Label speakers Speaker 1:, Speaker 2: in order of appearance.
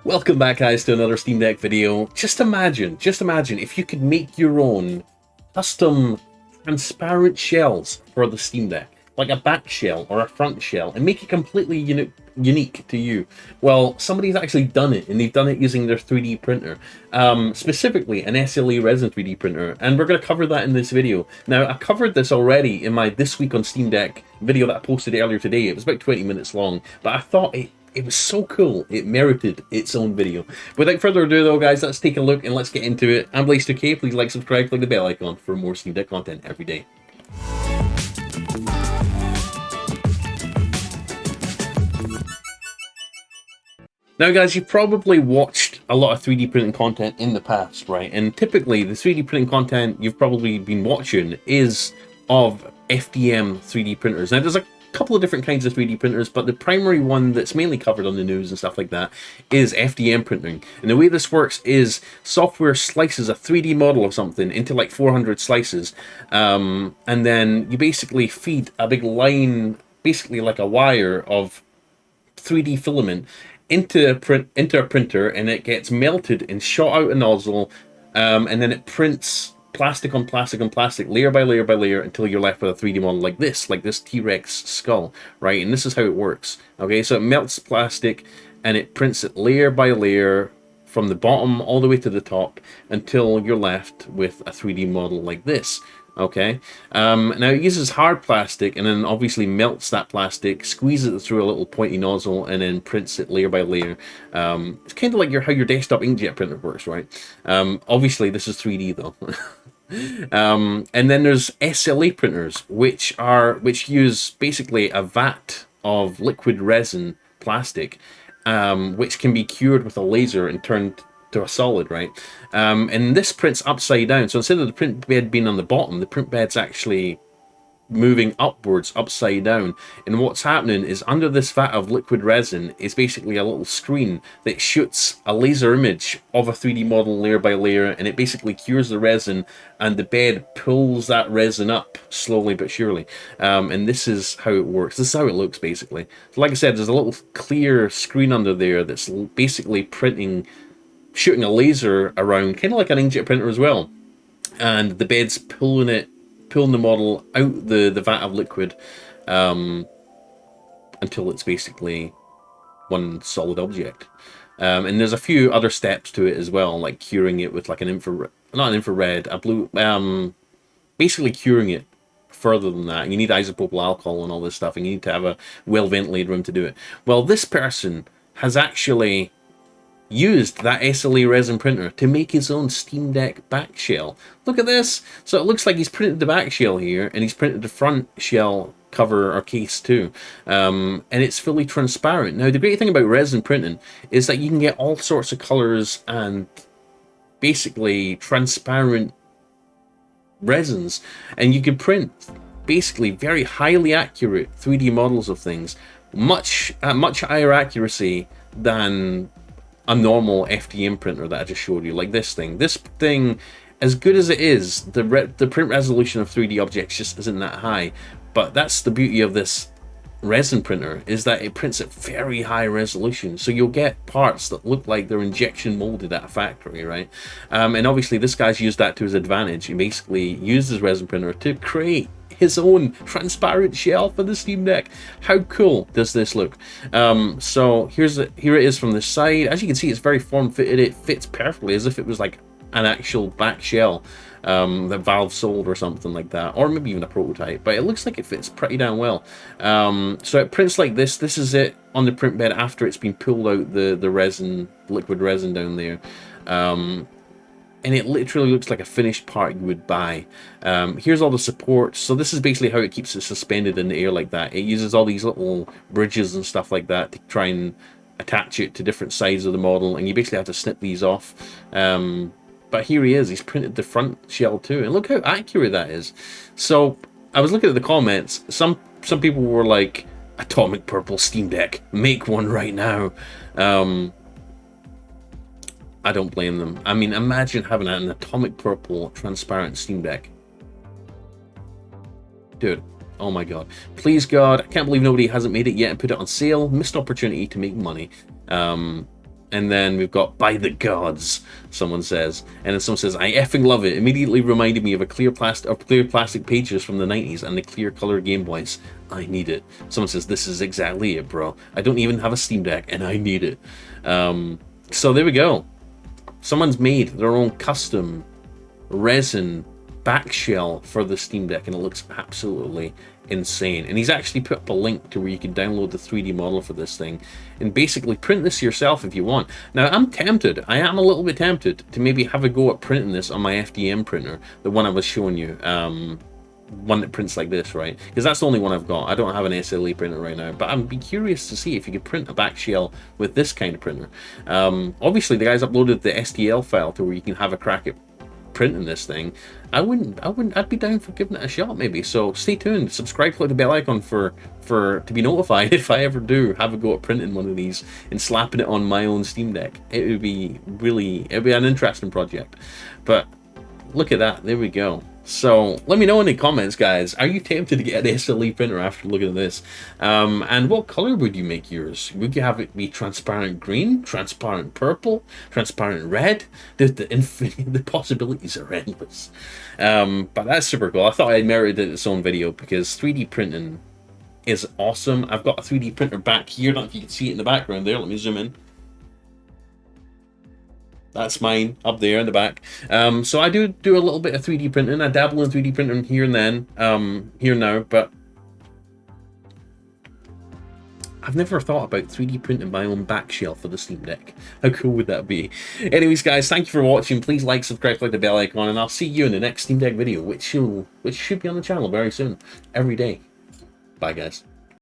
Speaker 1: Welcome back, guys, to another Steam Deck video. Just imagine if you could make your own custom transparent shells for the Steam Deck, like a back shell or a front shell, and make it completely unique to you. Well, somebody's actually done it, and they've done it using their 3D printer, specifically an SLA Resin 3D printer, and we're going to cover that in this video. Now, I covered this already in my This Week on Steam Deck video that I posted earlier today. It was about 20 minutes long, but I thought it was so cool, it merited its own video. Without further ado though, guys, let's take a look and let's get into it. I'm Blaze2K, please like, subscribe, click the bell icon for more Steam Deck content every day. Now guys, you've probably watched a lot of 3D printing content in the past, right? And typically the 3D printing content you've probably been watching is of FDM 3D printers. Now there's a couple of different kinds of 3D printers, but the primary one that's mainly covered on the news and stuff like that is FDM printing. And the way this works is software slices a 3D model of something into like 400 slices, and then you basically feed a big line, basically like a wire of 3D filament into a printer, and it gets melted and shot out a nozzle, and then it prints plastic on plastic on plastic, layer by layer by layer, until you're left with a 3D model like this T-Rex skull, right? And this is how it works. Okay, so it melts plastic and it prints it layer by layer from the bottom all the way to the top until you're left with a 3D model like this. Okay, now it uses hard plastic and then obviously melts that plastic, squeezes it through a little pointy nozzle, and then prints it layer by layer. It's kind of like how your desktop inkjet printer works, right? Obviously this is 3D though. And then there's SLA printers, which use basically a vat of liquid resin plastic, which can be cured with a laser and turned to a solid, right? And this prints upside down. So instead of the print bed being on the bottom, the print bed's actually moving upwards, upside down. And what's happening is under this vat of liquid resin is basically a little screen that shoots a laser image of a 3D model layer by layer, and it basically cures the resin, and the bed pulls that resin up slowly but surely. And this is how it works. This is how it looks basically. So like I said, there's a little clear screen under there that's basically shooting a laser around, kind of like an inkjet printer as well, and the bed's pulling the model out the vat of liquid until it's basically one solid object. And there's a few other steps to it as well, like curing it with like a blue, basically curing it further than that. You need isopropyl alcohol and all this stuff, and you need to have a well ventilated room to do it. Well, this person has actually used that SLA resin printer to make his own Steam Deck back shell. Look at this. So it looks like he's printed the back shell here, and he's printed the front shell cover or case too, and it's fully transparent. Now the great thing about resin printing is that you can get all sorts of colors and basically transparent resins, and you can print basically very highly accurate 3D models of things, much higher accuracy than a normal FDM printer that I just showed you, like this thing. This thing, as good as it is, the print resolution of 3D objects just isn't that high. But that's the beauty of this resin printer, is that it prints at very high resolution. So you'll get parts that look like they're injection molded at a factory, right? And obviously this guy's used that to his advantage. He basically used his resin printer to create his own transparent shell for the Steam Deck. How cool does this look? So here it is from the side. As you can see, it's very form-fitted. It fits perfectly, as if it was like an actual back shell that Valve sold or something like that, or maybe even a prototype, but it looks like it fits pretty damn well. So it prints like this. This is it on the print bed after it's been pulled out the liquid resin down there. And it literally looks like a finished part you would buy. Here's all the supports. So this is basically how it keeps it suspended in the air like that. It uses all these little bridges and stuff like that to try and attach it to different sides of the model, and you basically have to snip these off. But here he is. He's printed the front shell too, and look how accurate that is. So I was looking at the comments. Some people were like, "Atomic purple Steam Deck, make one right now." I don't blame them. I mean, imagine having an atomic purple transparent Steam Deck. Dude, oh my god. Please God, I can't believe nobody hasn't made it yet and put it on sale. Missed opportunity to make money. And then we've got by the gods, someone says. And then someone says, I effing love it. Immediately reminded me of clear plastic pages from the 90s and the clear color Game Boys. I need it. Someone says, this is exactly it, bro. I don't even have a Steam Deck and I need it. So there we go. Someone's made their own custom resin back shell for the Steam Deck and it looks absolutely insane. And he's actually put up a link to where you can download the 3D model for this thing and basically print this yourself if you want. Now I'm tempted, I am a little bit tempted to maybe have a go at printing this on my FDM printer, the one I was showing you, one that prints like this, right? Because that's the only one I've got. I don't have an SLA printer right now, but I'd be curious to see if you could print a back shell with this kind of printer. Obviously the guys uploaded the STL file to where you can have a crack at printing this thing. I'd be down for giving it a shot maybe. So stay tuned, subscribe, click the bell icon for to be notified if I ever do have a go at printing one of these and slapping it on my own Steam Deck. It'd be an interesting project. But look at that, there we go. So let me know in the comments, guys, are you tempted to get an SLA printer after looking at this? And what color would you make yours? Would you have it be transparent green, transparent purple, transparent red? The possibilities are endless. But that's super cool. I thought I merited its own video because 3D printing is awesome. I've got a 3D printer back here. I don't know if you can see it in the background there. Let me zoom in. That's mine up there in the back. So I do a little bit of 3D printing. I dabble in 3D printing here and then, here now, but I've never thought about 3D printing my own back shell for the Steam Deck. How cool would that be? Anyways, guys, thank you for watching. Please like, subscribe, click the bell icon, and I'll see you in the next Steam Deck video, which should be on the channel very soon, every day. Bye, guys.